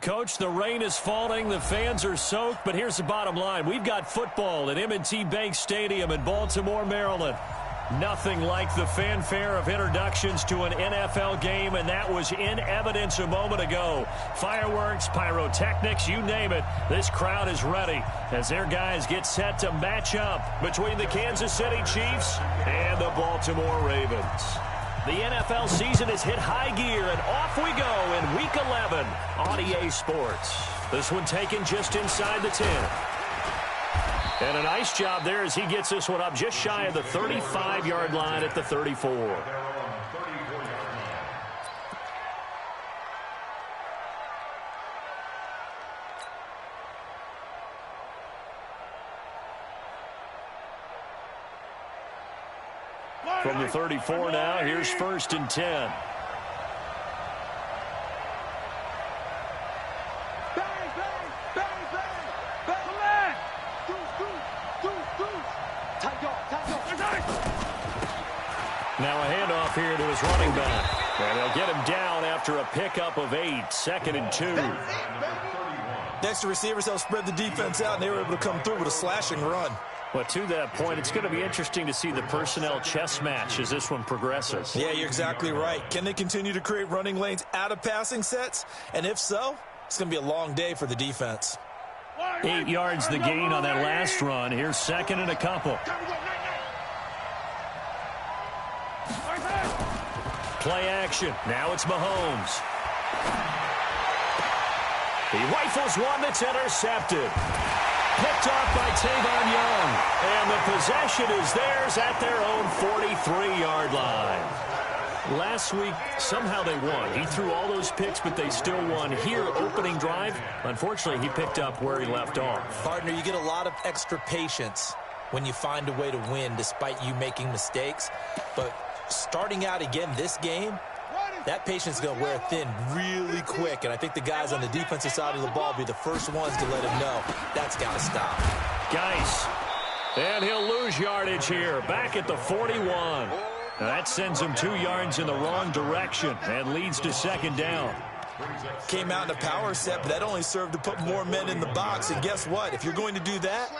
Coach, the rain is falling, the fans are soaked, but here's the bottom line. We've got football at M&T Bank Stadium in Baltimore, Maryland. Nothing like the fanfare of introductions to an NFL game, and that was in evidence a moment ago. Fireworks, pyrotechnics, you name it. This crowd is ready as their guys get set to match up between the Kansas City Chiefs and the Baltimore Ravens. The NFL season has hit high gear, and off we go in Week 11 on EA Sports. This one taken just inside the 10. And a nice job there as he gets this one up just shy of the 35-yard line at the 34. From the 34 now, here's 1st and 10. Now a handoff here to his running back. And they'll get him down after a pickup of 8, 2nd and 2. Next, the receivers help spread the defense out, and they were able to come through with a slashing run. Well, to that point, it's going to be interesting to see the personnel chess match as this one progresses. Yeah, you're exactly right. Can they continue to create running lanes out of passing sets? And if so, it's going to be a long day for the defense. 8 yards the gain on that last run. Here's 2nd and a couple. Play action. Now it's Mahomes. He rifles one that's intercepted. Picked off by Tavon Young. And the possession is theirs at their own 43-yard line. Last week, somehow they won. He threw all those picks, but they still won. Here, opening drive, unfortunately, he picked up where he left off. Partner, you get a lot of extra patience when you find a way to win despite you making mistakes. But starting out again this game, that patience is going to wear thin really quick, and I think the guys on the defensive side of the ball will be the first ones to let him know that's got to stop. Geis, and he'll lose yardage here, back at the 41. Now that sends him 2 yards in the wrong direction and leads to 2nd down. Came out in a power set, but that only served to put more men in the box, and guess what? If you're going to do that,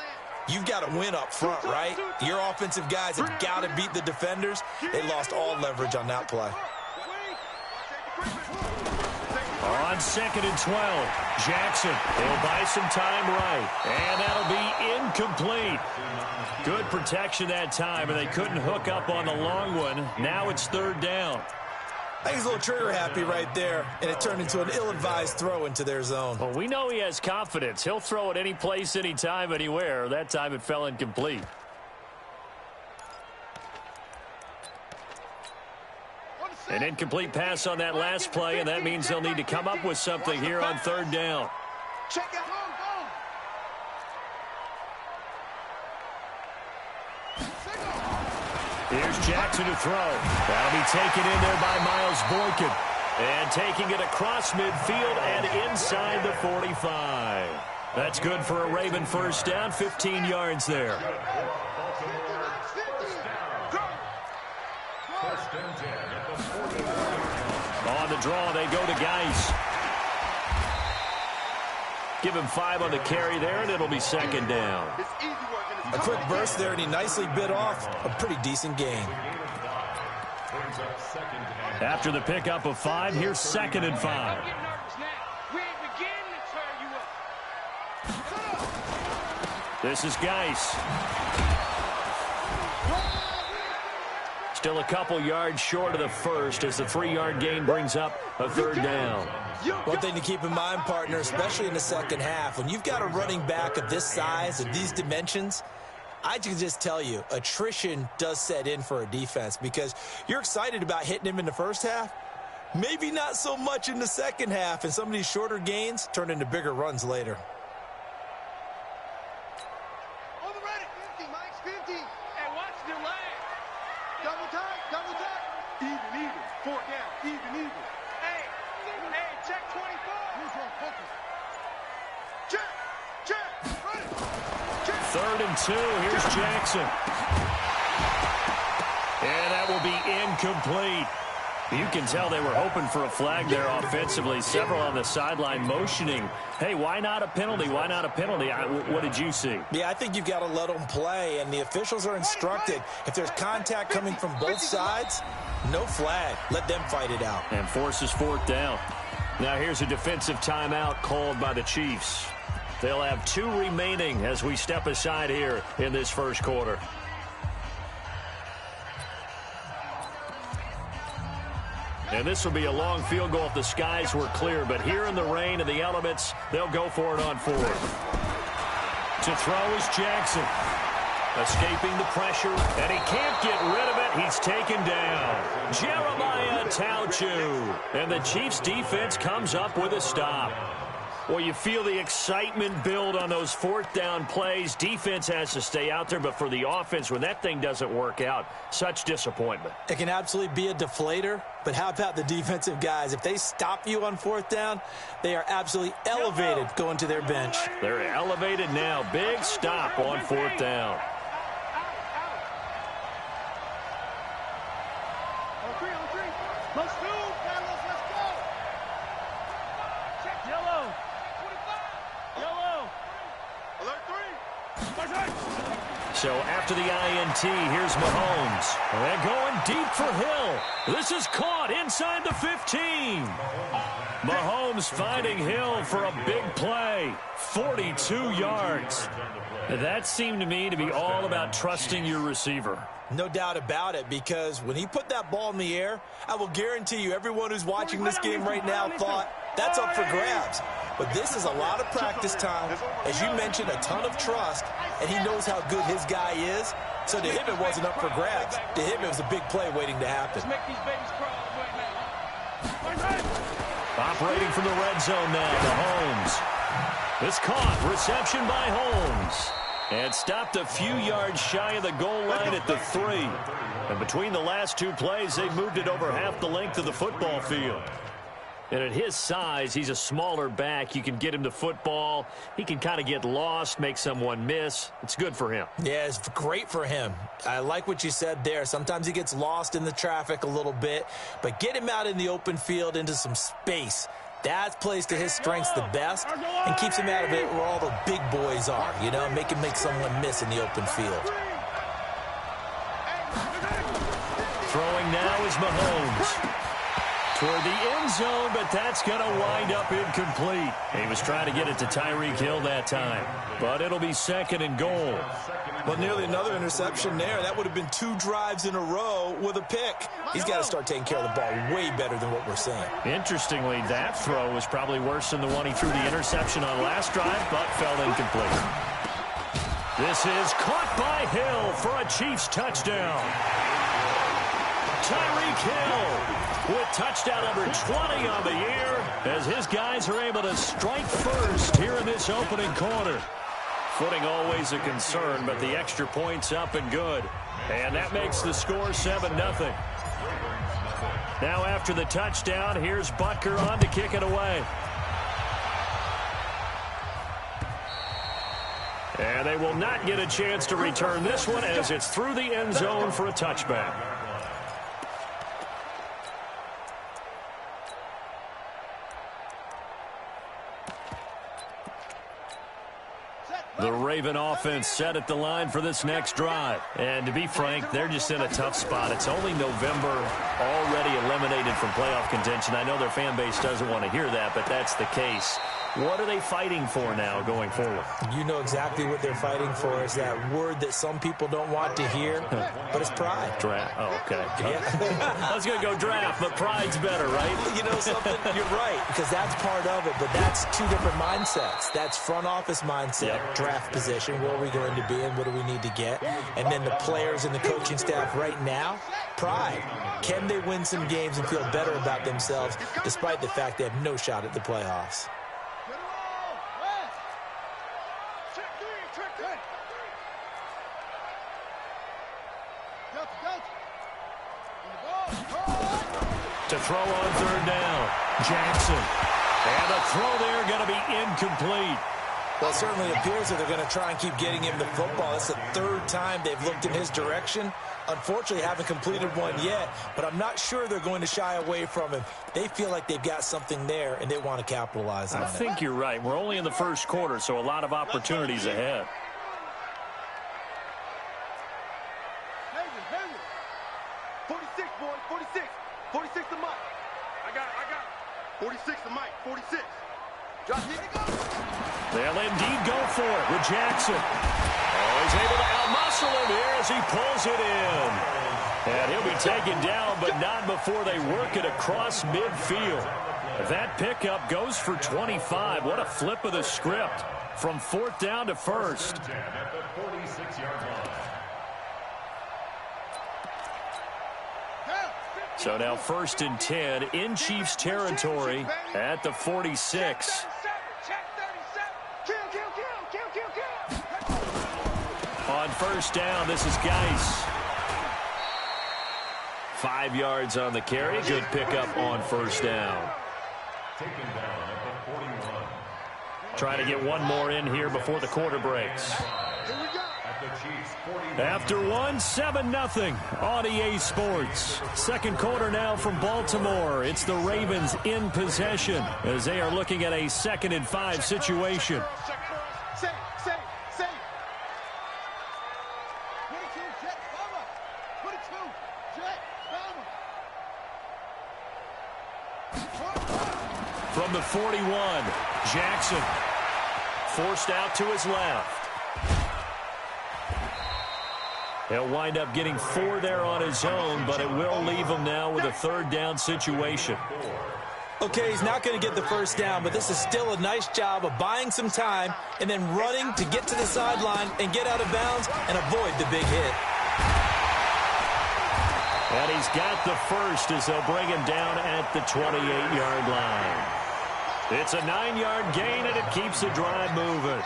you've got to win up front, right? Your offensive guys have got to beat the defenders. They lost all leverage on that play. On 2nd and 12, Jackson, he'll buy some time right, and that'll be incomplete. Good protection that time, and they couldn't hook up on the long one. Now it's 3rd down. I think he's a little trigger happy right there, and it turned into an ill-advised throw into their zone. Well, we know he has confidence. He'll throw it any place, anytime, anywhere. That time it fell incomplete. An incomplete pass on that last play, and that means they'll need to come up with something here on 3rd down. Here's Jackson to throw. That'll be taken in there by Miles Boykin. And taking it across midfield and inside the 45. That's good for a Raven 1st down, 15 yards there. On the draw, they go to Geis. Give him 5 on the carry there, and it'll be 2nd down. A quick burst there, and he nicely bit off a pretty decent gain. After the pickup of 5, here's 2nd and 5. This is Geis. Still a couple yards short of the first as the 3-yard gain brings up a 3rd down. One thing to keep in mind, partner, especially in the second half, when you've got a running back of this size, of these dimensions, I can just tell you, attrition does set in for a defense because you're excited about hitting him in the first half, maybe not so much in the second half, and some of these shorter gains turn into bigger runs later. Third and 2. Here's Jackson. And that will be incomplete. You can tell they were hoping for a flag there offensively. Several on the sideline motioning, hey, why not a penalty? Why not a penalty? What did you see? Yeah, I think you've got to let them play, and the officials are instructed. If there's contact coming from both sides, no flag. Let them fight it out. And forces fourth down. Now here's a defensive timeout called by the Chiefs. They'll have 2 remaining as we step aside here in this first quarter. And this will be a long field goal if the skies were clear. But here in the rain and the elements, they'll go for it on 4th. To throw is Jackson. Escaping the pressure, and he can't get rid of it. He's taken down. Jeremiah Tauchu. And the Chiefs' defense comes up with a stop. Well, you feel the excitement build on those 4th down plays. Defense has to stay out there, but for the offense, when that thing doesn't work out, such disappointment. It can absolutely be a deflator, but how about the defensive guys? If they stop you on 4th down, they are absolutely elevated going to their bench. They're elevated now. Big stop on 4th down. Let's go. Check yellow. 45. Yellow. Alert 3. So after the INT, here's Mahomes. They're going deep for Hill. This is caught inside the 15. Mahomes finding Hill for a big play. 42 yards. That seemed to me to be all about trusting your receiver. No doubt about it, because when he put that ball in the air, I will guarantee you everyone who's watching this game right now thought that's up for grabs. But this is a lot of practice time. As you mentioned, a ton of trust, and he knows how good his guy is. So to him, it wasn't up for grabs. To him, it was a big play waiting to happen. Operating from the red zone now, Mahomes. It's caught. Reception by Holmes. And stopped a few yards shy of the goal line at the 3. And between the last 2 plays, they've moved it over half the length of the football field. And at his size, he's a smaller back. You can get him to football. He can kind of get lost, make someone miss. It's good for him. Yeah, it's great for him. I like what you said there. Sometimes he gets lost in the traffic a little bit. But get him out in the open field into some space. That plays to his strengths the best and keeps him out of it where all the big boys are, you know, make him make someone miss in the open field. Throwing now is Mahomes. Toward the end zone, but that's going to wind up incomplete. He was trying to get it to Tyreek Hill that time, but it'll be 2nd and goal. Well, nearly another interception there. That would have been 2 drives in a row with a pick. He's got to start taking care of the ball way better than what we're seeing. Interestingly, that throw was probably worse than the one he threw the interception on last drive, but fell incomplete. This is caught by Hill for a Chiefs touchdown. Tyreek Hill with touchdown number 20 on the year as his guys are able to strike first here in this opening quarter. Footing always a concern, but the extra point's up and good. And that makes the score 7-0. Now after the touchdown, here's Butker on to kick it away. And they will not get a chance to return this one as it's through the end zone for a touchback. The Raven offense set at the line for this next drive. And to be frank, they're just in a tough spot. It's only November, already eliminated from playoff contention. I know their fan base doesn't want to hear that, but that's the case. What are they fighting for now going forward? You know exactly what they're fighting for. Is that word that some people don't want to hear, but it's pride. Draft. Oh, okay. Yeah. I was going to go draft, but pride's better, right? You know something? You're right, because that's part of it, but that's 2 different mindsets. That's front office mindset, draft position, where are we going to be and what do we need to get? And then the players and the coaching staff right now, pride. Can they win some games and feel better about themselves despite the fact they have no shot at the playoffs? To throw on 3rd down, Jackson. And the throw there going to be incomplete. Well, it certainly appears that they're going to try and keep getting him the football. It's the third time they've looked in his direction. Unfortunately, haven't completed one yet, but I'm not sure they're going to shy away from him. They feel like they've got something there, and they want to capitalize on it. I think you're right. We're only in the first quarter, so a lot of opportunities ahead. 46, boy, 46. 46 to Mike. I got it. 46 to Mike, 46. Drop it. They'll indeed go for it with Jackson. Oh, he's able to outmuscle him here as he pulls it in. And he'll be taken down, but not before they work it across midfield. That pickup goes for 25. What a flip of the script from 4th down to 1st. So now 1st and 10 in Chiefs territory at the 46. On 1st down, this is Geis. 5 yards on the carry. Good pickup on 1st down. Trying to get one more in here before the quarter breaks. After one, 7-0 on EA Sports. Second quarter now from Baltimore. It's the Ravens in possession as they are looking at a 2nd and 5 situation. From the 41, Jackson forced out to his left. He'll wind up getting 4 there on his own, but it will leave him now with a 3rd down situation. Okay, he's not going to get the 1st down, but this is still a nice job of buying some time and then running to get to the sideline and get out of bounds and avoid the big hit. And he's got the 1st as they'll bring him down at the 28-yard line. It's a 9-yard gain, and it keeps the drive moving.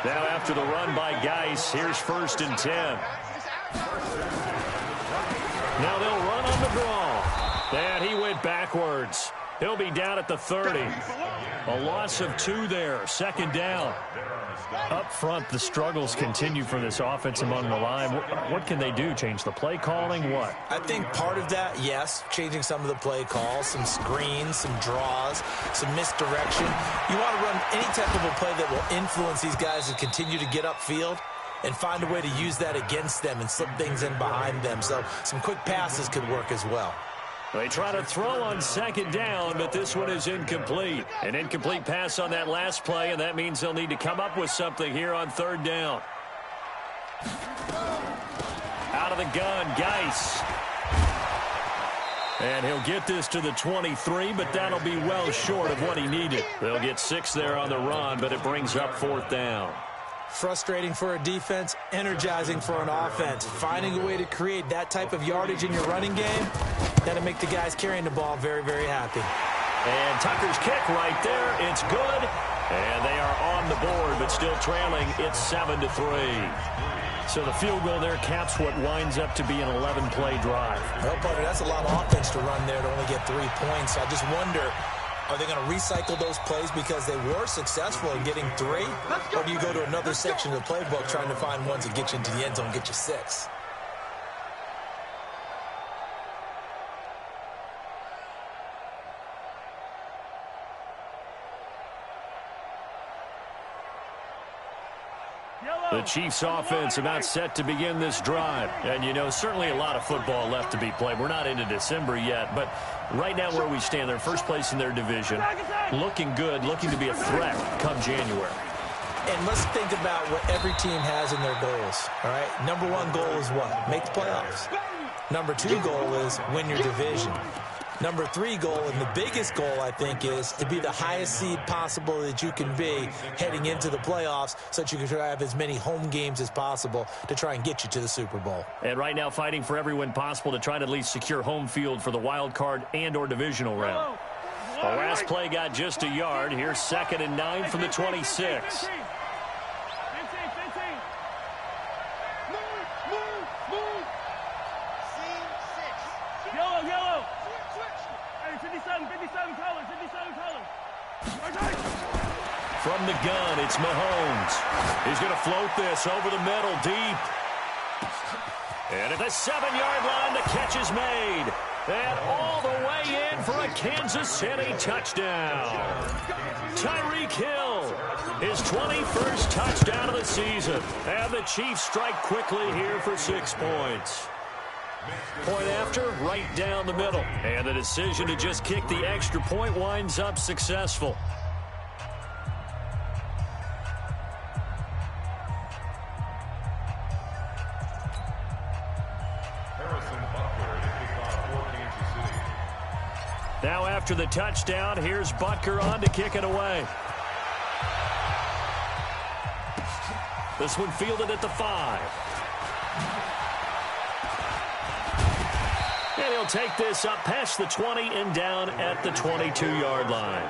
Now after the run by Geis, here's 1st and 10. Now they'll run on the draw. And he went backwards. He'll be down at the 30. A loss of 2 there. 2nd down. Up front, the struggles continue for this offense among the line. What can they do? Change the play calling? What? I think part of that, yes, changing some of the play calls, some screens, some draws, some misdirection. You want to run any type of a play that will influence these guys to continue to get upfield and find a way to use that against them and slip things in behind them. So some quick passes could work as well. They try to throw on 2nd down, but this one is incomplete. An incomplete pass on that last play, and that means they'll need to come up with something here on 3rd down. Out of the gun, Geis. And he'll get this to the 23, but that'll be well short of what he needed. They'll get 6 there on the run, but it brings up 4th down. Frustrating for a defense, energizing for an offense. Finding a way to create that type of yardage in your running game, that'll make the guys carrying the ball very, very happy. And Tucker's kick right there. It's good. And they are on the board, but still trailing. It's 7-3. So the field goal there caps what winds up to be an 11-play drive. Well, partner, that's a lot of offense to run there to only get 3 points. I just wonder, are they going to recycle those plays because they were successful in getting 3? Or do you go to another section of the playbook trying to find ones that get you into the end zone and get you 6? The Chiefs offense about set to begin this drive. And, you know, certainly a lot of football left to be played. We're not into December yet, but right now where we stand, they're first place in their division. Looking good, looking to be a threat come January. And let's think about what every team has in their goals, all right? Number 1 goal is what? Make the playoffs. Number 2 goal is win your division. Number 3 goal, and the biggest goal, I think, is to be the highest seed possible that you can be heading into the playoffs so that you can try to have as many home games as possible to try and get you to the Super Bowl. And right now fighting for every win possible to try to at least secure home field for the wild card and or divisional round. The last play got just a yard. Here's 2nd and 9 from the 26. Yellow. Hey, 57 colors. From the gun, it's Mahomes. He's going to float this over the middle, deep. And at the 7-yard line, the catch is made. And all the way in for a Kansas City touchdown. Tyreek Hill, his 21st touchdown of the season. And the Chiefs strike quickly here for 6 points. Point after, right down the middle. And the decision to just kick the extra point winds up successful. Now after the touchdown, here's Butker on to kick it away. This one fielded at the 5. And he'll take this up past the 20 and down at the 22-yard line.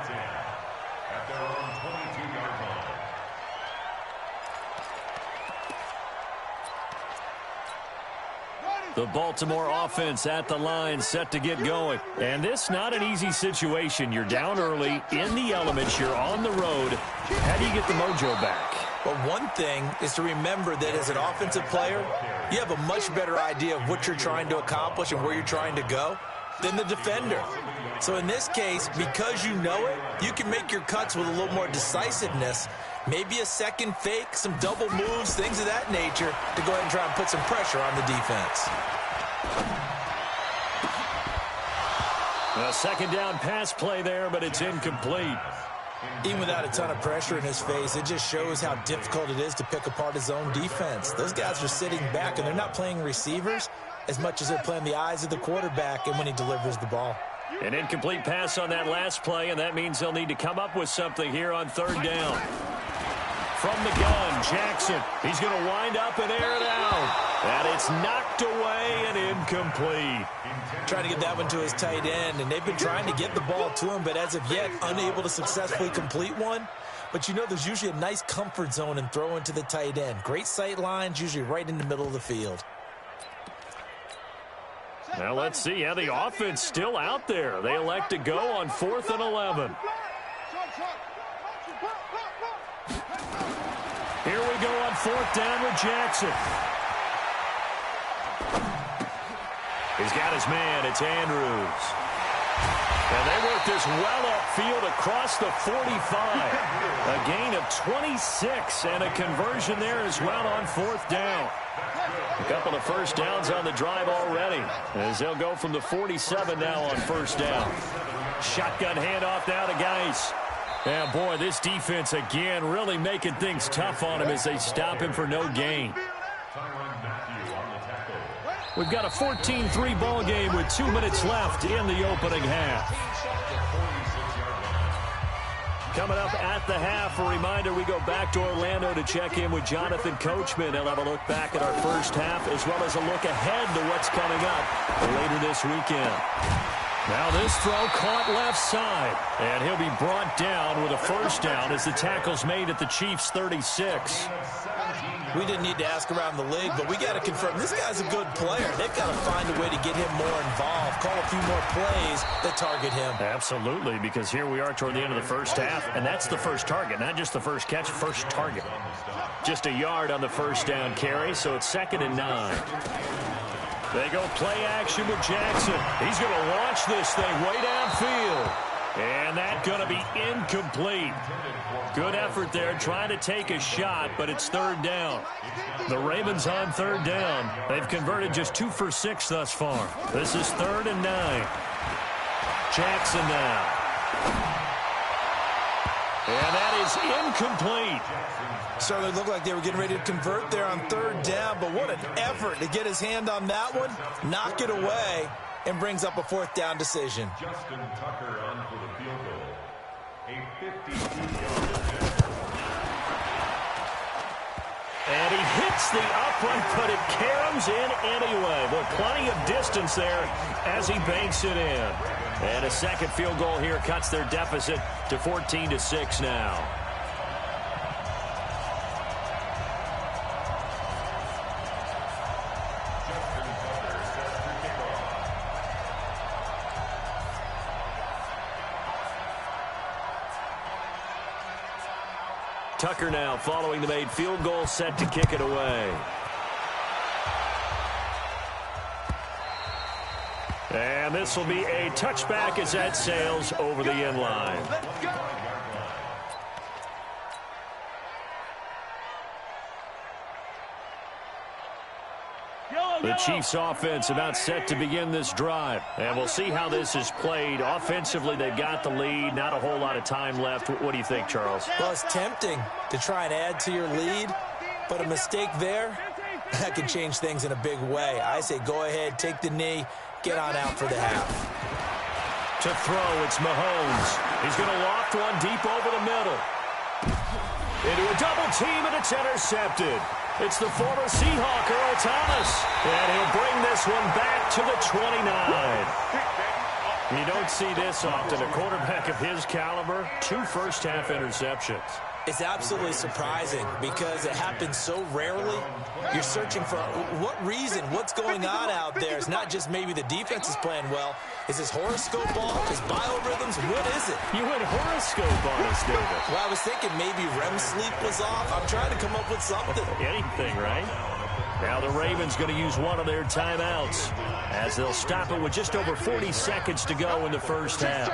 The Baltimore offense at the line set to get going. And this not an easy situation. You're down early, in the elements, you're on the road. How do you get the mojo back? Well, one thing is to remember that as an offensive player, you have a much better idea of what you're trying to accomplish and where you're trying to go than the defender. So in this case, because you know it, you can make your cuts with a little more decisiveness. Maybe a second fake, some double moves, things of that nature to go ahead and try and put some pressure on the defense. A second down pass play there, but it's incomplete. Even without a ton of pressure in his face, it just shows how difficult it is to pick apart his own defense. Those guys are sitting back, and they're not playing receivers as much as they're playing the eyes of the quarterback and when he delivers the ball. An incomplete pass on that last play, and that means they'll need to come up with something here on 3rd down. From the gun, Jackson. He's going to wind up and air it out. And it's knocked away and incomplete. Trying to get that one to his tight end, and they've been trying to get the ball to him, but as of yet, unable to successfully complete one. But you know there's usually a nice comfort zone in throwing to the tight end. Great sight lines, usually right in the middle of the field. Now let's see how the offense still out there. They elect to go on 4th and 11. Here we go on 4th down with Jackson. He's got his man. It's Andrews. And they work this well upfield across the 45. A gain of 26 and a conversion there as well on 4th down. A couple of first downs on the drive already as they'll go from the 47 now on 1st down. Shotgun handoff now to Geis. Yeah, boy, this defense again really making things tough on him as they stop him for no gain. We've got a 14-3 ball game with 2 minutes left in the opening half. Coming up at the half, a reminder, we go back to Orlando to check in with Jonathan Coachman. He'll have a look back at our first half as well as a look ahead to what's coming up later this weekend. Now this throw caught left side, and he'll be brought down with a first down as the tackle's made at the Chiefs' 36. We didn't need to ask around the league, but we got to confirm this guy's a good player. They've got to find a way to get him more involved, call a few more plays that target him. Absolutely, because here we are toward the end of the first half, and that's the first target, not just the first catch, first target. Just a yard on the first down carry, so it's 2nd and 9. They go play action with Jackson. He's going to launch this thing way downfield. And that's going to be incomplete. Good effort there trying to take a shot, but it's 3rd down. The Ravens on 3rd down. They've converted just 2 for 6 thus far. This is 3rd and 9. Jackson now. And that is incomplete. Certainly looked like they were getting ready to convert there on 3rd down, but what an effort to get his hand on that one, knock it away, and brings up a 4th down decision. Justin Tucker on for the field goal. A 52-yard. And he hits the upright, but it caroms in anyway. But plenty of distance there as he banks it in. And a second field goal here cuts their deficit to 14-6 now. Tucker now following the made field goal, set to kick it away. And this will be a touchback as that sails over the end line. Let's go. The Chiefs offense about set to begin this drive. And we'll see how this is played. Offensively, they've got the lead. Not a whole lot of time left. What do you think, Charles? Well, it's tempting to try and add to your lead, but a mistake there, that can change things in a big way. I say go ahead, take the knee, get on out for the half. To throw, it's Mahomes. He's going to loft one deep over the middle. Into a double team, and it's intercepted. It's the former Seahawk, Earl Thomas. And he'll bring this one back to the 29. You don't see this often. A quarterback of his caliber, 2 first-half interceptions. It's absolutely surprising because it happens so rarely. You're searching for what reason, what's going on out there. It's not just maybe the defense is playing well. Is this horoscope ball? Is biorhythms? What is it? You went horoscope on us, David. Well, I was thinking maybe REM sleep was off. I'm trying to come up with something. Anything, right? Now the Ravens going to use one of their timeouts as they'll stop it with just over 40 seconds to go in the first half.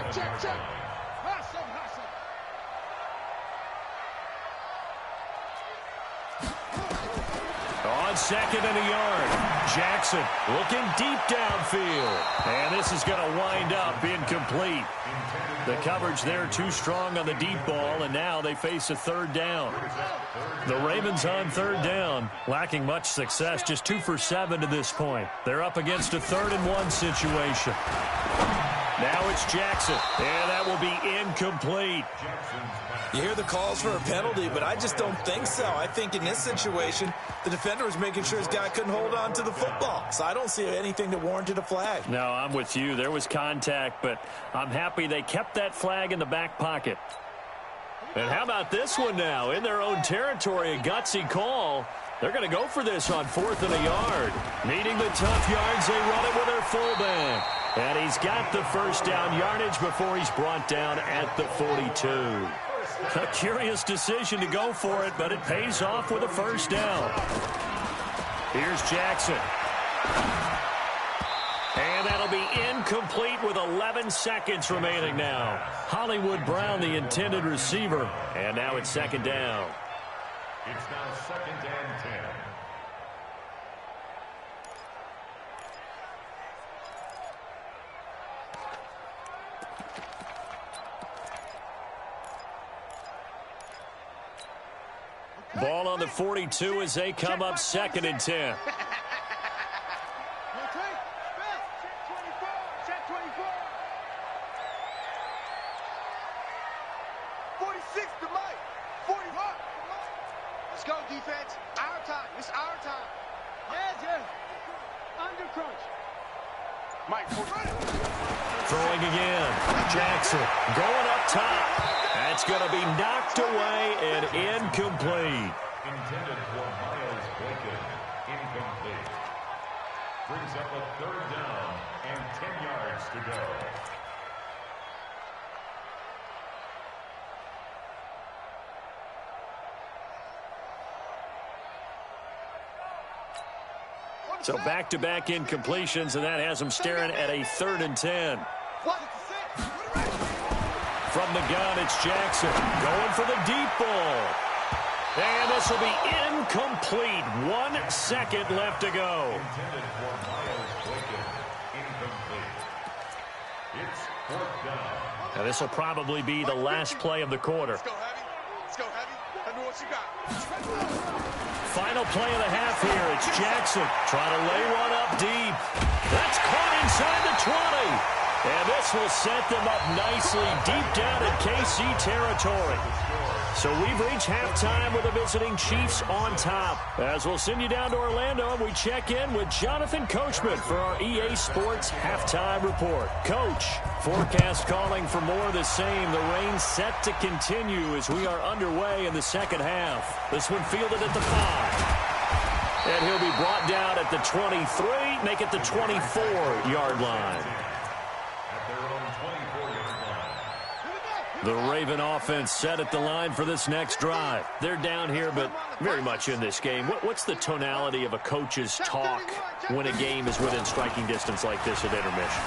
On second and a yard, Jackson looking deep downfield. And this is going to wind up incomplete. The coverage there too strong on the deep ball, and now they face a third down. The Ravens on third down, lacking much success, just 2 for 7 to this point. They're up against a 3rd-and-1 situation. Now it's Jackson, and that will be incomplete. You hear the calls for a penalty, but I just don't think so. I think in this situation, the defender was making sure his guy couldn't hold on to the football. So I don't see anything that warranted a flag. No, I'm with you. There was contact, but I'm happy they kept that flag in the back pocket. And how about this one now? In their own territory, a gutsy call. They're going to go for this on 4th and a yard. Needing the tough yards, they run it with their fullback. And he's got the first down yardage before he's brought down at the 42. A curious decision to go for it, but it pays off with a first down. Here's Jackson. And that'll be incomplete with 11 seconds remaining now. Hollywood Brown, the intended receiver. And now it's 2nd down. It's now 2nd and 10. Ball on the 42 as they come up 2nd and 10. Let's go, defense. Our time. It's our time. Yeah. Under crunch. Mike, throwing again. Jackson going up top. That's going to be knocked away and incomplete. Intended for Miles Boykin. Incomplete. Brings up a 3rd down and 10 yards to go. So back-to-back incompletions, and that has them staring at a 3rd and 10. From the gun, it's Jackson going for the deep ball. And this will be incomplete. 1 second left to go. Intended for Miles Boykin. Incomplete. It's 4th down. Now this will probably be the last play of the quarter. Let's go, Heavy. Let's go, Heavy. Let me know what you got. Final play of the half here. It's Jackson trying to lay one up deep. That's caught inside the 20. And this will set them up nicely deep down in KC territory. So we've reached halftime with the visiting Chiefs on top. As we'll send you down to Orlando, and we check in with Jonathan Coachman for our EA Sports Halftime Report. Coach, forecast calling for more of the same. The rain set to continue as we are underway in the second half. This one fielded at the 5. And he'll be brought down at the 23, make it the 24-yard line. The Raven offense set at the line for this next drive. They're down here, but very much in this game. What's the tonality of a coach's talk when a game is within striking distance like this at intermission?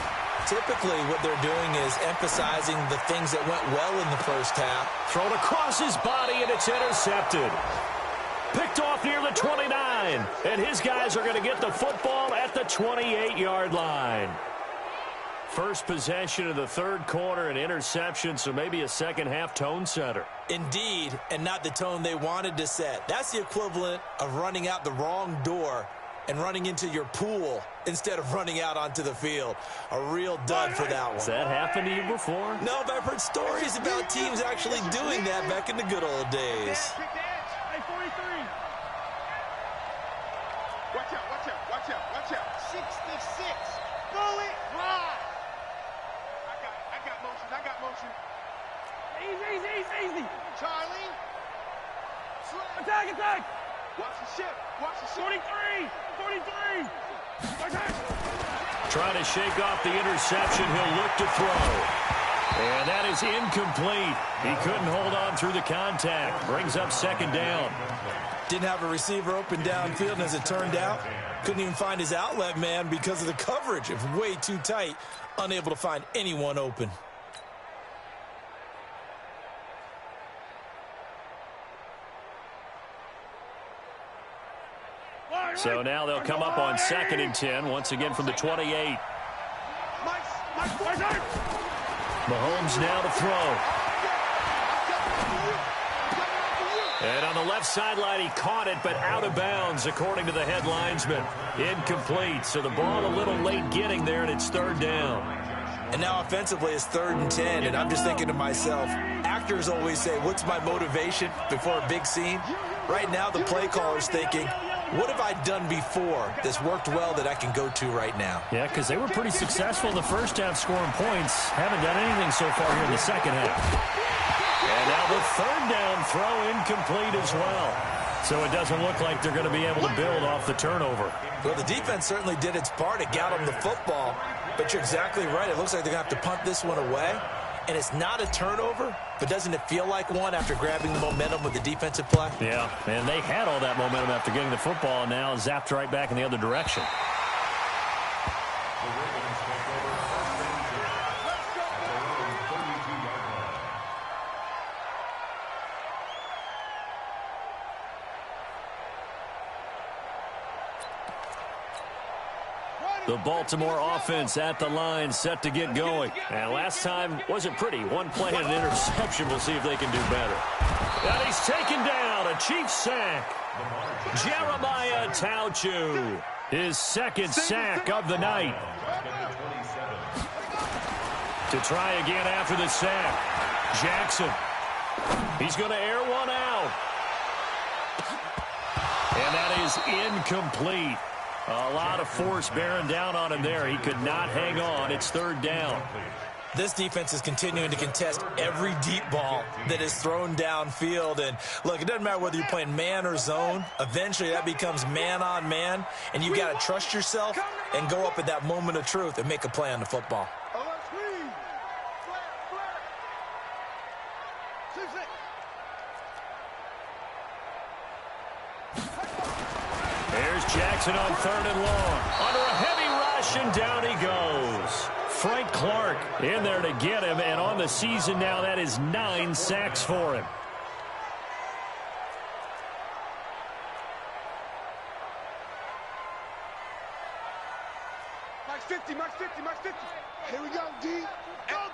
Typically, what they're doing is emphasizing the things that went well in the first half. Thrown across his body, and it's intercepted. Picked off near the 29, and his guys are going to get the football at the 28-yard line. First possession of the third quarter, an interception, so maybe a second-half tone setter. Indeed, and not the tone they wanted to set. That's the equivalent of running out the wrong door and running into your pool instead of running out onto the field. A real dud for that one. Has that happened to you before? No, but I've heard stories about teams actually doing that back in the good old days. Hey, 43. Watch out, watch out, watch out, watch out. 66. Throw it wide. I got motion. Easy. Charlie. Attack. Watch the ship. 43. Attack. Trying to shake off the interception. He'll look to throw. And that is incomplete. He couldn't hold on through the contact. Brings up second down. Didn't have a receiver open downfield, and as it turned out, couldn't even find his outlet man because of the coverage. It was way too tight, unable to find anyone open. So now they'll come up on 2nd and 10, once again from the 28. Mahomes now to throw. And on the left sideline, he caught it, but out of bounds, according to the head linesman. Incomplete, so the ball a little late getting there, and it's third down. And now offensively, it's 3rd and 10, and I'm just thinking to myself, actors always say, what's my motivation before a big scene? Right now, the play caller's thinking, what have I done before that's worked well that I can go to right now? Yeah, because they were pretty successful in the first half scoring points. Haven't done anything so far here in the second half. And now the third down throw incomplete as well. So it doesn't look like they're going to be able to build off the turnover. Well, the defense certainly did its part. It got them the football. But you're exactly right. It looks like they're going to have to punt this one away. And it's not a turnover, but doesn't it feel like one after grabbing the momentum with the defensive play? Yeah, and they had all that momentum after getting the football, and now zapped right back in the other direction. The Baltimore offense at the line, set to get going. And last time wasn't pretty. One play and an interception. We'll see if they can do better. And he's taken down. A Chiefs sack. Jeremiah Tauchu, his second sack of the night. To try again after the sack. Jackson. He's going to air one out. And that is incomplete. A lot of force bearing down on him there. He could not hang on. It's third down. This defense is continuing to contest every deep ball that is thrown downfield. And, look, it doesn't matter whether you're playing man or zone. Eventually, that becomes man-on-man. And you got to trust yourself and go up at that moment of truth and make a play on the football. There's Jackson on 3rd and long. Under a heavy rush, and down he goes. Frank Clark in there to get him, and on the season now, that is 9 sacks for him. Max 50. Here we go, D. Go.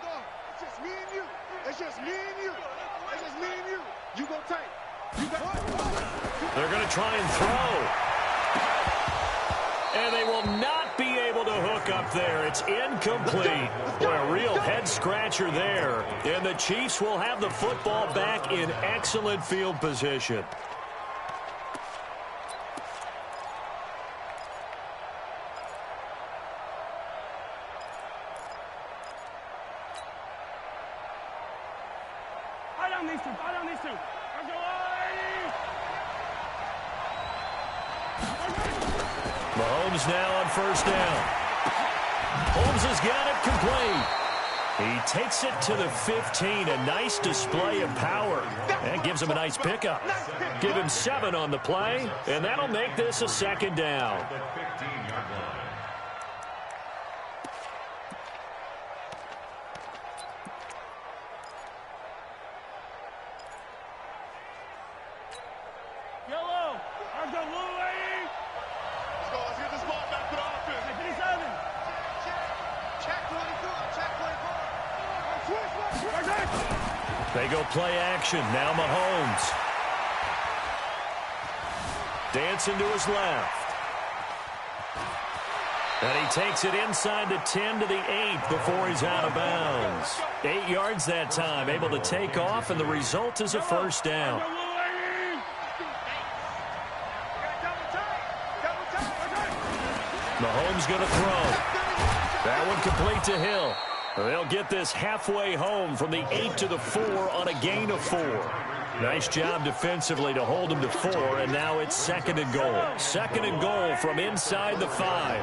It's just me and you. You go tight. They're going to try and throw. And they will not be able to hook up there. It's incomplete. Boy, a real head-scratcher there. And the Chiefs will have the football back in excellent field position. Fight on these two. Mahomes now on 1st down. Holmes has got it complete. He takes it to the 15. A nice display of power. That gives him a nice pickup. Give him 7 on the play, and that'll make this a second down. They go play action. Now Mahomes. Dancing to his left. And he takes it inside the 10 to the 8 before he's out of bounds. 8 yards that time, able to take off, and the result is a first down. Mahomes going to throw. That one complete to Hill. They'll get this halfway home from the 8 to the 4 on a gain of 4. Nice job defensively to hold him to 4, and now it's second and goal. Second and goal from inside the 5.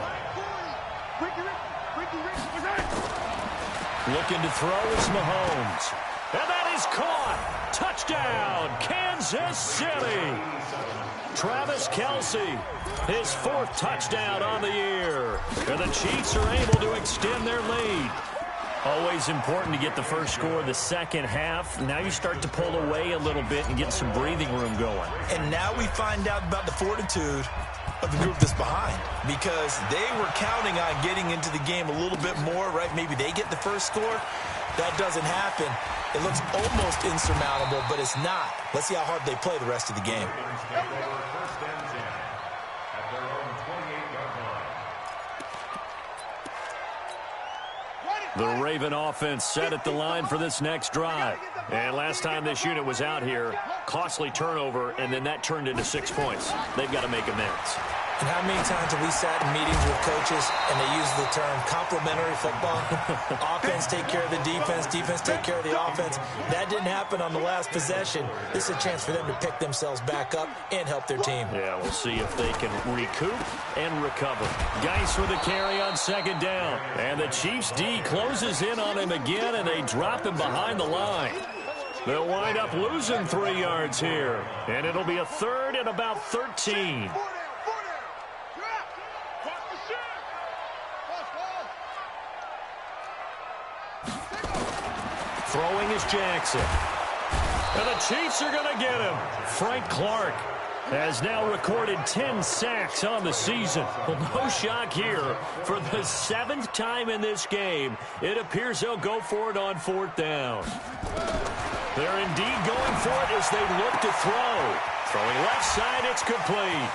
Looking to throw is Mahomes. And that is caught. Touchdown, Kansas City. Travis Kelce, his 4th touchdown on the year. And the Chiefs are able to extend their lead. Always important to get the first score the second half. Now you start to pull away a little bit and get some breathing room going. And now we find out about the fortitude of the group that's behind, because they were counting on getting into the game a little bit more, right? Maybe they get the first score. That doesn't happen. It looks almost insurmountable, but it's not. Let's see how hard they play the rest of the game. The Raven offense set at the line for this next drive. And last time this unit was out here, costly turnover, and then that turned into 6 points. They've got to make amends. And how many times have we sat in meetings with coaches and they use the term complementary football? Offense take care of the defense, defense take care of the offense. That didn't happen on the last possession. This is a chance for them to pick themselves back up and help their team. Yeah, we'll see if they can recoup and recover. Geis with a carry on second down. And the Chiefs D closes in on him again, and they drop him behind the line. They'll wind up losing 3 yards here. And it'll be a third and about 13. Throwing is Jackson. And the Chiefs are going to get him. Frank Clark has now recorded 10 sacks on the season. Well, no shock here. For the 7th time in this game, it appears they'll go for it on 4th down. They're indeed going for it as they look to throw. Throwing left side, it's complete.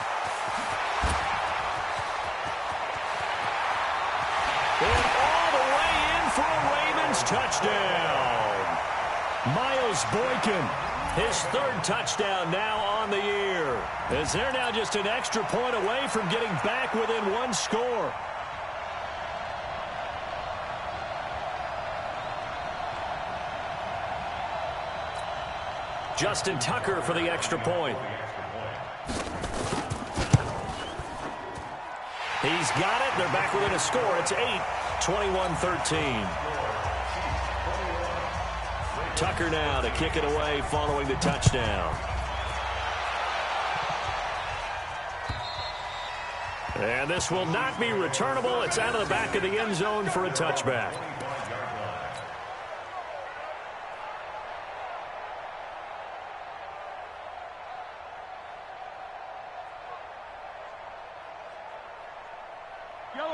And all the way in for a Ravens touchdown. Miles Boykin, his 3rd touchdown now on the year. As they're now just an extra point away from getting back within 1 score. Justin Tucker for the extra point. He's got it. They're back within a score. It's 8, 21-13. Tucker now to kick it away following the touchdown. And this will not be returnable. It's out of the back of the end zone for a touchback.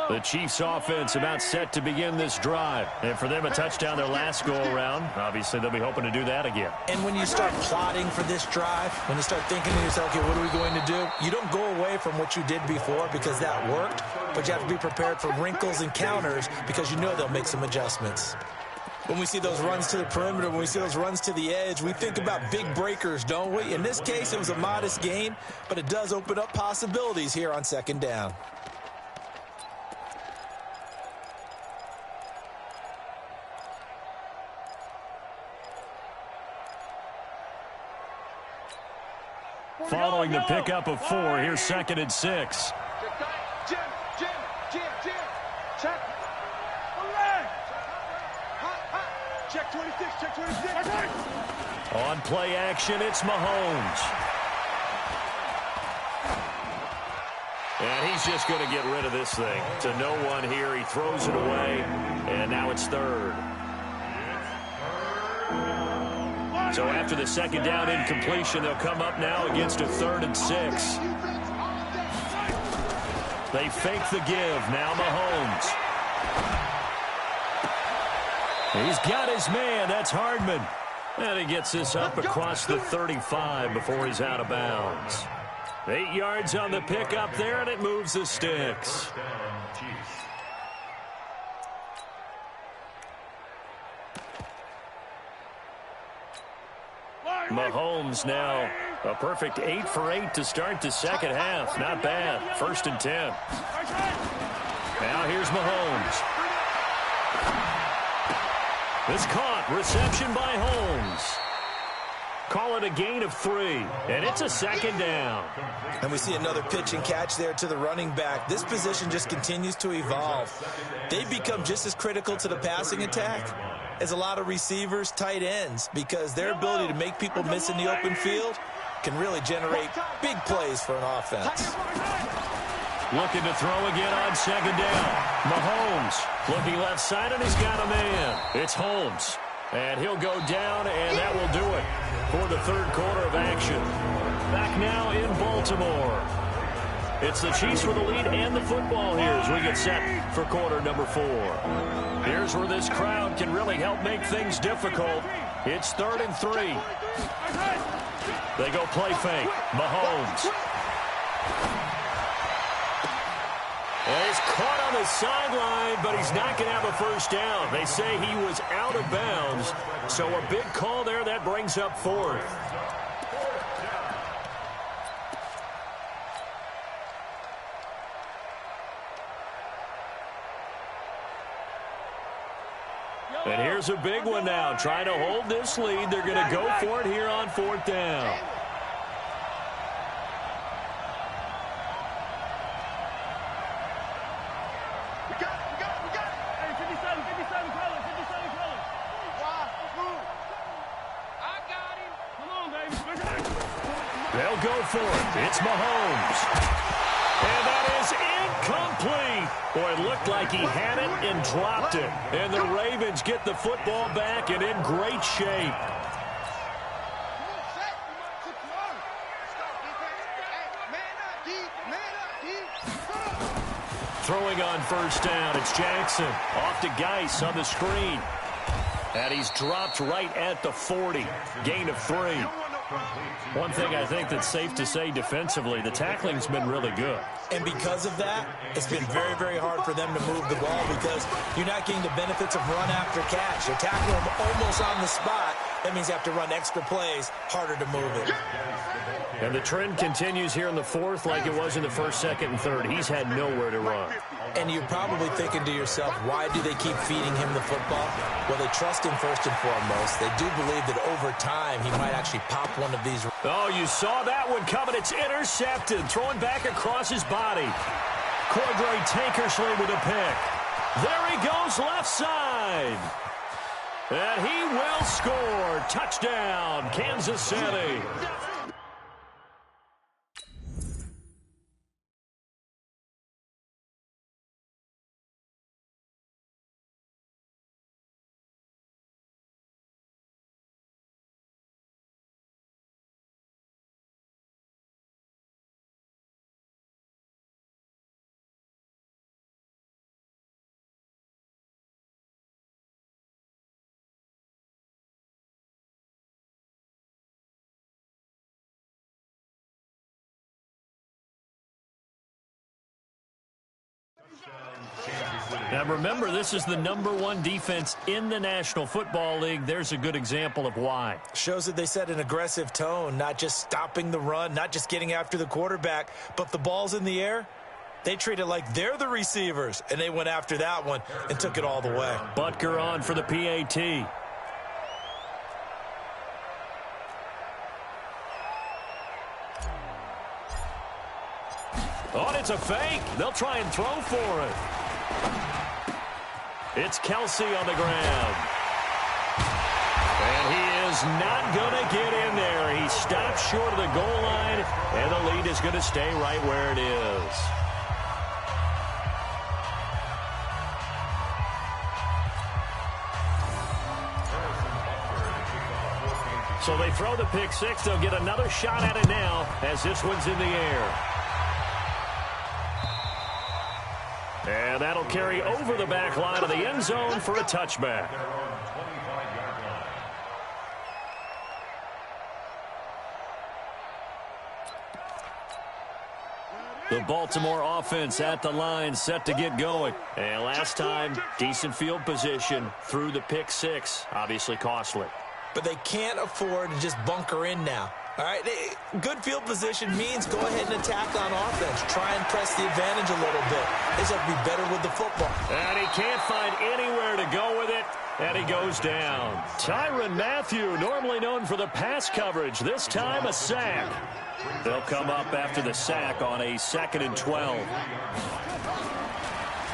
The Chiefs offense about set to begin this drive. And for them, a touchdown their last go-around. Obviously, they'll be hoping to do that again. And when you start plotting for this drive, when you start thinking to yourself, okay, what are we going to do? You don't go away from what you did before because that worked, but you have to be prepared for wrinkles and counters because you know they'll make some adjustments. When we see those runs to the perimeter, when we see those runs to the edge, we think about big breakers, don't we? In this case, it was a modest gain, but it does open up possibilities here on second down. Following the pickup of 4, here's 2nd and 6. Jim, check. On play action, it's Mahomes. And he's just going to get rid of this thing. To no one here. He throws it away. And now it's third. So after the second down incompletion, they'll come up now against a 3rd and 6. They fake the give. Now Mahomes. He's got his man. That's Hardman. And he gets this up across the 35 before he's out of bounds. 8 yards on the pickup there, and it moves the sticks. Mahomes now a perfect 8 for 8 to start the second half. Not bad. 1st and 10. Now here's Mahomes. This caught. Reception by Holmes. Call it a gain of 3, and it's a 2nd down. And we see another pitch and catch there to the running back. This position just continues to evolve. They become just as critical to the passing attack as a lot of receivers, tight ends, because their ability to make people miss in the open field can really generate big plays for an offense. Looking to throw again on 2nd down. Mahomes looking left side, and he's got a man. It's Holmes. And he'll go down, and that will do it for the 3rd quarter of action. Back now in Baltimore. It's the Chiefs with the lead and the football here as we get set for quarter number 4. Here's where this crowd can really help make things difficult. It's 3rd and 3. They go play fake. Mahomes. Well, he's caught on the sideline, but he's not going to have a first down. They say he was out of bounds, so a big call there that brings up 4th. And here's a big one now. Trying to hold this lead. They're going to go for it here on 4th down. They'll go for it. It's Mahomes. And that is incomplete. Boy, it looked like he had it and dropped it. And the Ravens get the football back and in great shape. Throwing on 1st down, it's Jackson. Off to Geis on the screen. And he's dropped right at the 40. Gain of 3. One thing I think that's safe to say defensively, the tackling's been really good. And because of that, it's been very, very hard for them to move the ball because you're not getting the benefits of run after catch. You're tackling them almost on the spot. That means you have to run extra plays, harder to move it. And the trend continues here in the 4th like it was in the 1st, 2nd, and 3rd. He's had nowhere to run. And you're probably thinking to yourself, why do they keep feeding him the football? Well, they trust him first and foremost. They do believe that over time he might actually pop one of these. Oh, you saw that one coming. It's intercepted. Throwing back across his body. Cordray Tankersley with a pick. There he goes left side. And he will score. Touchdown, Kansas City. Now remember, this is the #1 defense in the National Football League. There's a good example of why. Shows that they set an aggressive tone, not just stopping the run, not just getting after the quarterback, but if the ball's in the air, they treat it like they're the receivers, and they went after that one and took it all the way. Butker on for the PAT. Oh, and it's a fake. They'll try and throw for it. It's Kelsey on the ground. And he was not going to get in there. He stopped short of the goal line, and the lead is going to stay right where it is. So they throw the pick six. They'll get another shot at it now as this one's in the air. And that'll carry over the back line of the end zone for a touchback. The Baltimore offense at the line, set to get going. And last time, decent field position through the pick six. Obviously costly. But they can't afford to just bunker in now. All right, good field position means go ahead and attack on offense. Try and press the advantage a little bit. They just have to be better with the football. And he can't find anywhere to go with it, and he goes down. Tyrann Mathieu, normally known for the pass coverage, this time a sack. They'll come up after the sack on a 2nd and 12.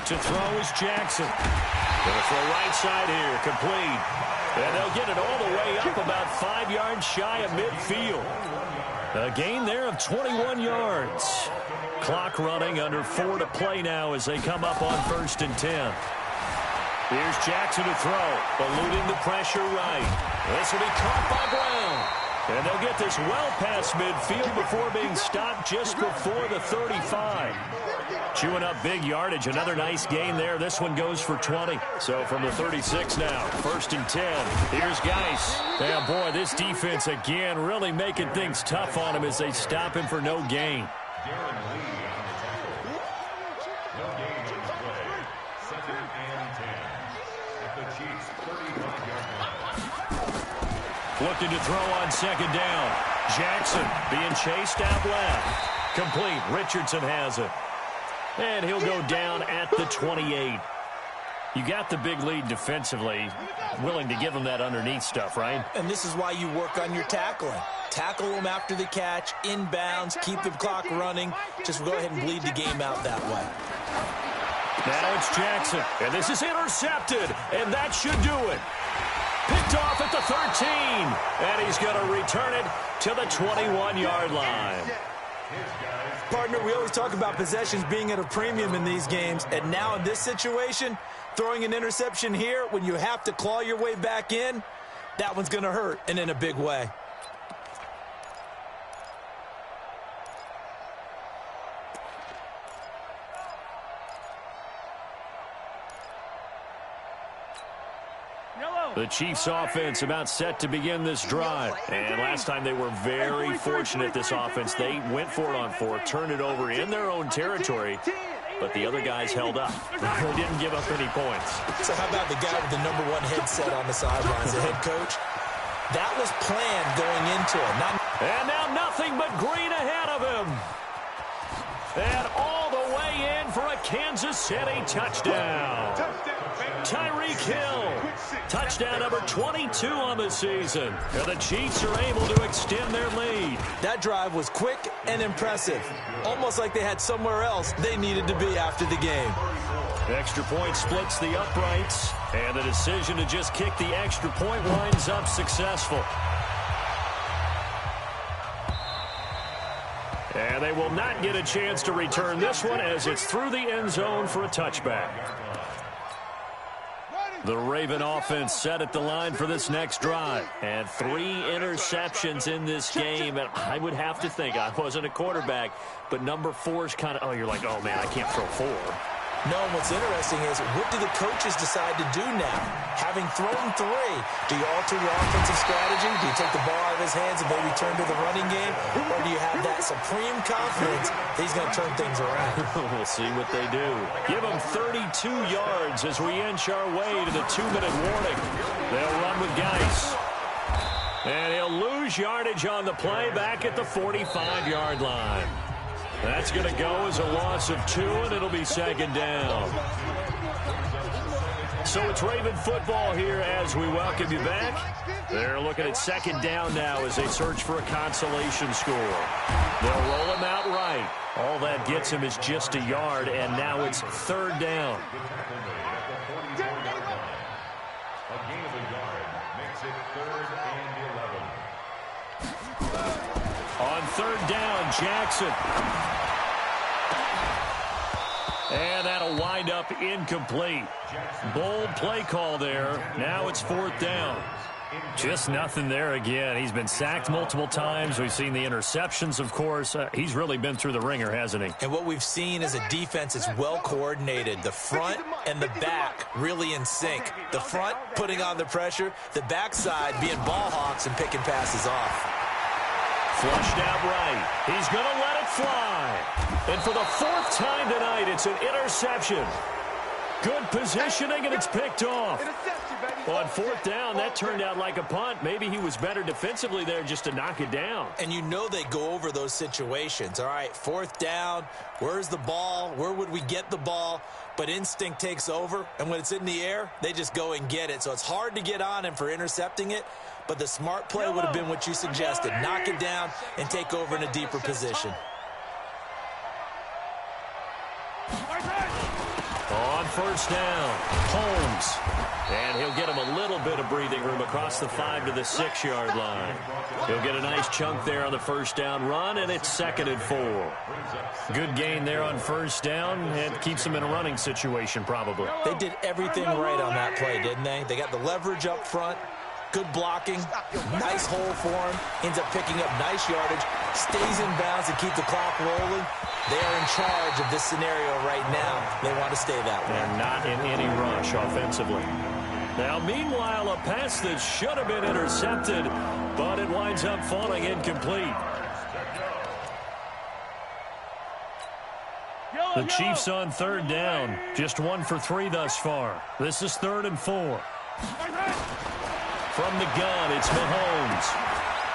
To throw is Jackson. Going to throw right side here, complete. And they'll get it all the way up about 5 yards shy of midfield. A gain there of 21 yards. Clock running, under 4 to play now as they come up on 1st and 10. Here's Jackson to throw, eluding the pressure right. This will be caught by Brown. And they'll get this well past midfield before being stopped just before the 35. Chewing up big yardage. Another nice gain there. This one goes for 20. So from the 36 now, 1st and 10. Here's Geis. Yeah, boy, this defense again really making things tough on him as they stop him for no gain. Looking to throw on 2nd down. Jackson being chased out left. Complete. Richardson has it. And he'll go down at the 28. You got the big lead defensively. Willing to give them that underneath stuff, right? And this is why you work on your tackling. Tackle them after the catch, inbounds, keep the clock running. Just go ahead and bleed the game out that way. Now it's Jackson. And this is intercepted. And that should do it. Picked off at the 13. And he's going to return it to the 21-yard line. Partner, we always talk about possessions being at a premium in these games. And now in this situation, throwing an interception here when you have to claw your way back in, that one's going to hurt, and in a big way. The Chiefs offense about set to begin this drive. And last time they were very fortunate, this offense. They went for it on 4, turned it over in their own territory, but the other guys held up. They didn't give up any points. So how about the guy with the #1 headset on the sidelines, the head coach? That was planned going into it. And now nothing but green ahead of him. And all the way in for a Kansas City touchdown. Tyreek Hill. Touchdown number 22 on the season. And the Chiefs are able to extend their lead. That drive was quick and impressive. Almost like they had somewhere else they needed to be after the game. Extra point splits the uprights. And the decision to just kick the extra point winds up successful. And they will not get a chance to return this one as it's through the end zone for a touchback. The Raven offense set at the line for this next drive. And 3 interceptions in this game. And I would have to think, I wasn't a quarterback, but number 4 is kind of, oh, you're like, oh, man, I can't throw 4. No, and what's interesting is, what do the coaches decide to do now? Having thrown 3, do you alter your offensive strategy? Do you take the ball out of his hands and maybe turn to the running game? Or do you have that supreme confidence that he's going to turn things around? We'll see what they do. Give him 32 yards as we inch our way to the 2-minute warning. They'll run with Geis. And he'll lose yardage on the play back at the 45-yard line. That's going to go as a loss of 2, and it'll be 2nd down. So it's Raven football here as we welcome you back. They're looking at 2nd down now as they search for a consolation score. They'll roll him out right. All that gets him is just a yard, and now it's 3rd down. A gain of a yard makes it 3rd and 11. On 3rd down, Jackson. And that'll wind up incomplete. Bold play call there. Now it's 4th down. Just nothing there again. He's been sacked multiple times. We've seen the interceptions, of course. He's really been through the ringer, hasn't he? And what we've seen is a defense that's well coordinated. The front and the back really in sync. The front putting on the pressure. The backside being ball hawks and picking passes off. Flushed out right. He's going to let it fly. And for the 4th time tonight, it's an interception. Good positioning, and it's picked off. On 4th down, that turned out like a punt. Maybe he was better defensively there just to knock it down. And you know they go over those situations. All right, 4th down, where's the ball? Where would we get the ball? But instinct takes over, and when it's in the air, they just go and get it. So it's hard to get on him for intercepting it, but the smart play would have been what you suggested. Knock it down and take over in a deeper position. On 1st down, Holmes. And he'll get him a little bit of breathing room across the 5 to the 6-yard line. He'll get a nice chunk there on the 1st down run, and it's 2nd and 4. Good gain there on 1st down, and keeps him in a running situation probably. They did everything right on that play, didn't they? They got the leverage up front, good blocking, nice hole for him, ends up picking up nice yardage, stays in bounds to keep the clock rolling. They are in charge of this scenario right now. They want to stay that way. And not in any rush offensively. Now, meanwhile, a pass that should have been intercepted, but it winds up falling incomplete. The Chiefs on 3rd down, just 1 for 3 thus far. This is 3rd and 4. From the gun, it's Mahomes.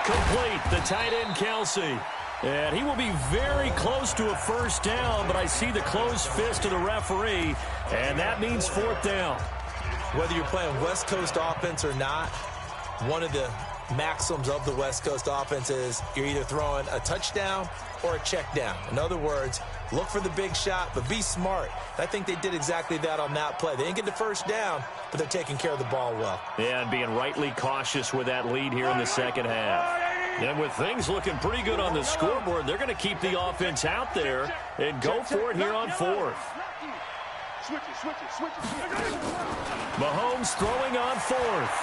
Complete, the tight end, Kelsey. And he will be very close to a 1st down, but I see the closed fist of the referee, and that means 4th down. Whether you're playing West Coast offense or not, one of the maxims of the West Coast offense is you're either throwing a touchdown or a check down. In other words, look for the big shot, but be smart. I think they did exactly that on that play. They didn't get the 1st down, but they're taking care of the ball well. Yeah, and being rightly cautious with that lead here in the 2nd half. And with things looking pretty good on the scoreboard, they're going to keep the offense out there and go for it here on 4th. Mahomes throwing on 4th.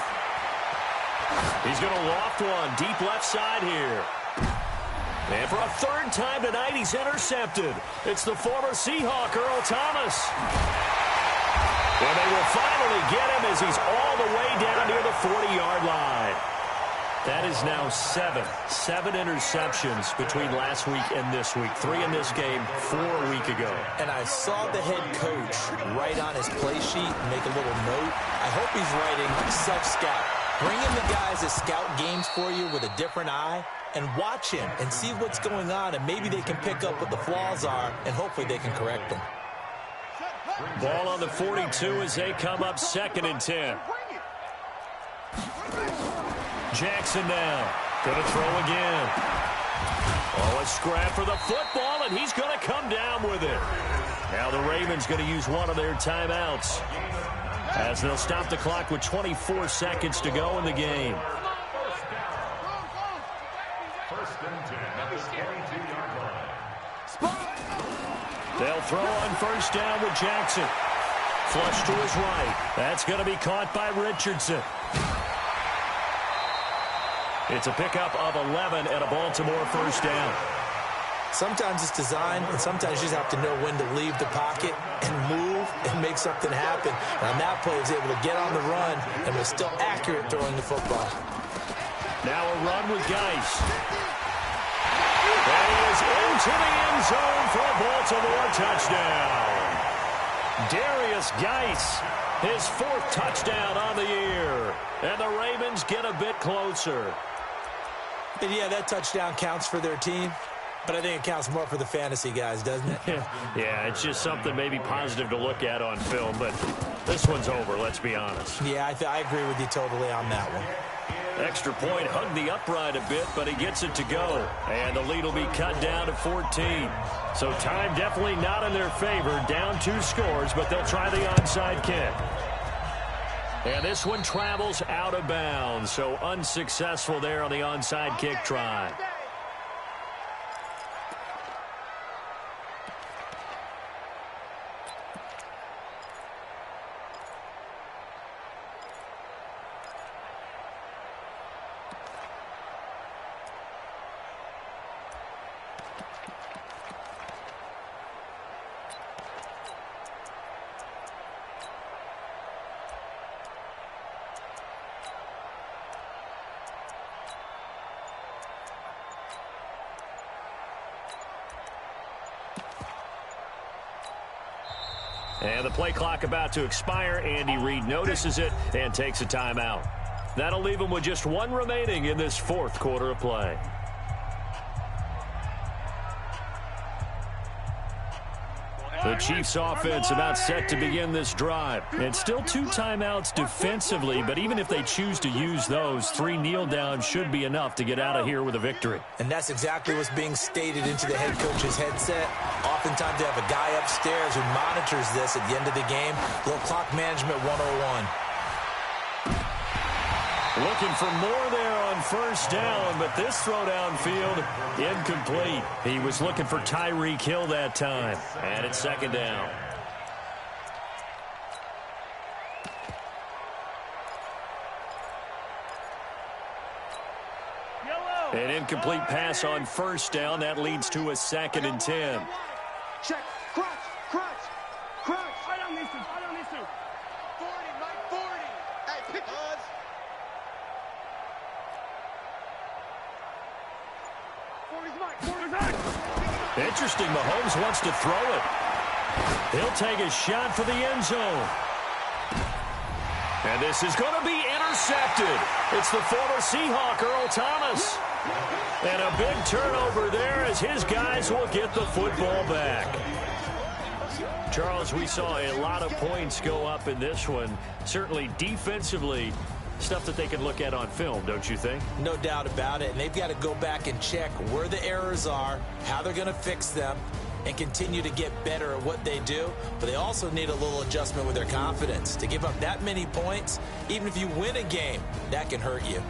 He's going to loft one deep left side here. And for a 3rd time tonight, he's intercepted. It's the former Seahawk, Earl Thomas. And they will finally get him as he's all the way down near the 40-yard line. That is now 7 interceptions between last week and this week. 3 in this game, 4 a week ago. And I saw the head coach write on his play sheet and make a little note. I hope he's writing self-scout. Bring in the guys that scout games for you with a different eye and watch him and see what's going on, and maybe they can pick up what the flaws are, and hopefully they can correct them. Ball on the 42 as they come up 2nd and 10. Jackson now. Going to throw again. Oh, a scrap for the football, and he's going to come down with it. Now the Ravens going to use one of their timeouts as they'll stop the clock with 24 seconds to go in the game. 1st and 10 at the 22-yard line. They'll throw on 1st down with Jackson. Flush to his right. That's going to be caught by Richardson. It's a pickup of 11 and a Baltimore 1st down. Sometimes it's design, and sometimes you just have to know when to leave the pocket and move and make something happen. And on that play, he was able to get on the run and was still accurate throwing the football. Now a run with Geis. And he is into the end zone for a Baltimore touchdown. Darius Geis, his 4th touchdown on the year. And the Ravens get a bit closer. And yeah, that touchdown counts for their team, but I think it counts more for the fantasy guys, doesn't it? Yeah, it's just something maybe positive to look at on film, but this one's over, let's be honest. Yeah, I agree with you totally on that one. Extra point, hugged the upright a bit, but he gets it to go. And the lead will be cut down to 14. So time definitely not in their favor. Down 2 scores, but they'll try the onside kick. And this one travels out of bounds, so unsuccessful there on the onside kick try. And the play clock about to expire. Andy Reid notices it and takes a timeout. That'll leave him with just one remaining in this fourth quarter of play. The Chiefs offense about set to begin this drive. And still 2 timeouts defensively, but even if they choose to use those, 3 kneel downs should be enough to get out of here with a victory. And that's exactly what's being stated into the head coach's headset. Oftentimes they have a guy upstairs who monitors this at the end of the game. Little clock management 101. Looking for more there on first down, but this throw downfield, incomplete. He was looking for Tyreek Hill that time, and it's second down. An incomplete pass on first down. That leads to a 2nd and 10. Check. Crunch. I don't need to. 40, Mike, 40. Hey, pick us. Interesting, Mahomes wants to throw it. He'll take a shot for the end zone. And this is going to be intercepted. It's the former Seahawk, Earl Thomas. And a big turnover there as his guys will get the football back. Charles, we saw a lot of points go up in this one. Certainly defensively, stuff that they can look at on film, don't you think? No doubt about it. And they've got to go back and check where the errors are, how they're going to fix them, and continue to get better at what they do. But they also need a little adjustment with their confidence. To give up that many points, even if you win a game, that can hurt you.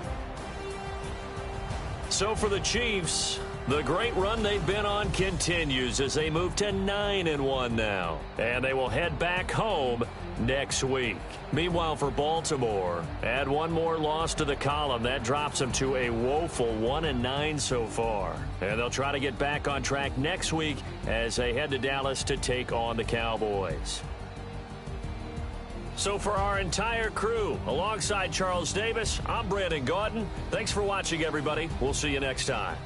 So for the Chiefs, the great run they've been on continues as they move to 9-1 now. And they will head back home next week. Meanwhile, for Baltimore, add one more loss to the column. That drops them to a woeful 1-9 so far. And they'll try to get back on track next week as they head to Dallas to take on the Cowboys. So for our entire crew, alongside Charles Davis, I'm Brandon Gaudin. Thanks for watching, everybody. We'll see you next time.